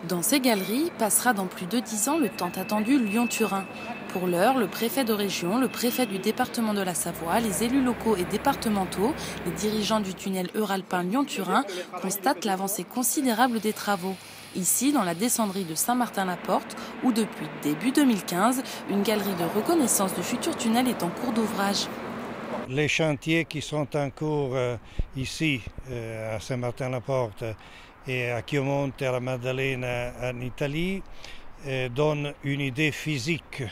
Dans ces galeries passera dans plus de 10 ans le tant attendu Lyon-Turin. Pour l'heure, le préfet de région, le préfet du département de la Savoie, les élus locaux et départementaux, les dirigeants du tunnel euralpin Lyon-Turin constatent l'avancée considérable des travaux. Ici, dans la descendrie de Saint-Martin-la-Porte, où depuis début 2015, une galerie de reconnaissance du futur tunnel est en cours d'ouvrage. Les chantiers qui sont en cours ici, à Saint-Martin-la-Porte et à Chiomonte, à la Maddalena, en Italie, donnent une idée physique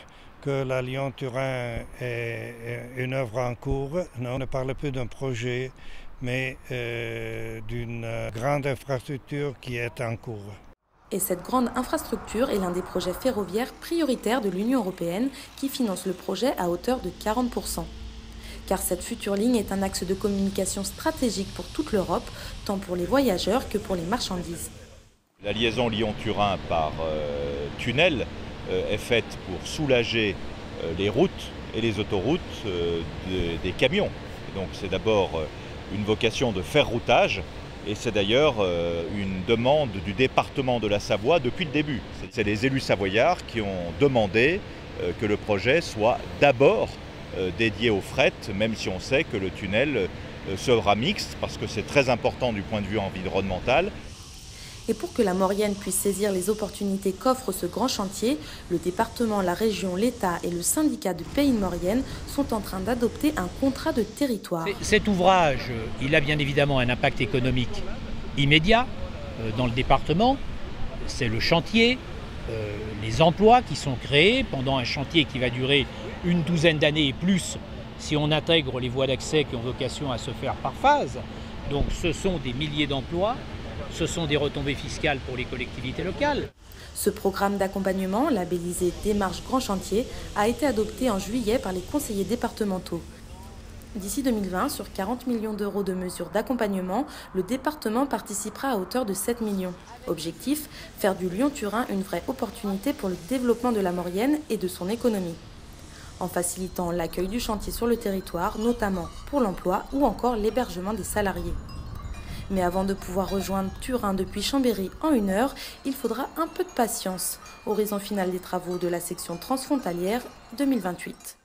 que la Lyon-Turin est une œuvre en cours. On ne parle plus d'un projet, mais d'une grande infrastructure qui est en cours. Et cette grande infrastructure est l'un des projets ferroviaires prioritaires de l'Union européenne qui finance le projet à hauteur de 40%. Car cette future ligne est un axe de communication stratégique pour toute l'Europe, tant pour les voyageurs que pour les marchandises. La liaison Lyon-Turin par tunnel est faite pour soulager les routes et les autoroutes des camions. Et donc c'est d'abord une vocation de ferroutage et c'est d'ailleurs une demande du département de la Savoie depuis le début. C'est les élus savoyards qui ont demandé que le projet soit d'abord dédié au fret, même si on sait que le tunnel sera mixte parce que c'est très important du point de vue environnemental. Et pour que la Maurienne puisse saisir les opportunités qu'offre ce grand chantier, le département, la région, l'État et le syndicat de Pays de Maurienne sont en train d'adopter un contrat de territoire. Cet ouvrage, il a bien évidemment un impact économique immédiat dans le département. C'est le chantier, les emplois qui sont créés pendant un chantier qui va durer une douzaine d'années et plus si on intègre les voies d'accès qui ont vocation à se faire par phase. Donc ce sont des milliers d'emplois. Ce sont des retombées fiscales pour les collectivités locales. Ce programme d'accompagnement, labellisé Démarche Grand Chantier, a été adopté en juillet par les conseillers départementaux. D'ici 2020, sur 40 millions d'euros de mesures d'accompagnement, le département participera à hauteur de 7 millions. Objectif, faire du Lyon-Turin une vraie opportunité pour le développement de la Maurienne et de son économie, en facilitant l'accueil du chantier sur le territoire, notamment pour l'emploi ou encore l'hébergement des salariés. Mais avant de pouvoir rejoindre Turin depuis Chambéry en 1 heure, il faudra un peu de patience. Horizon final des travaux de la section transfrontalière 2028.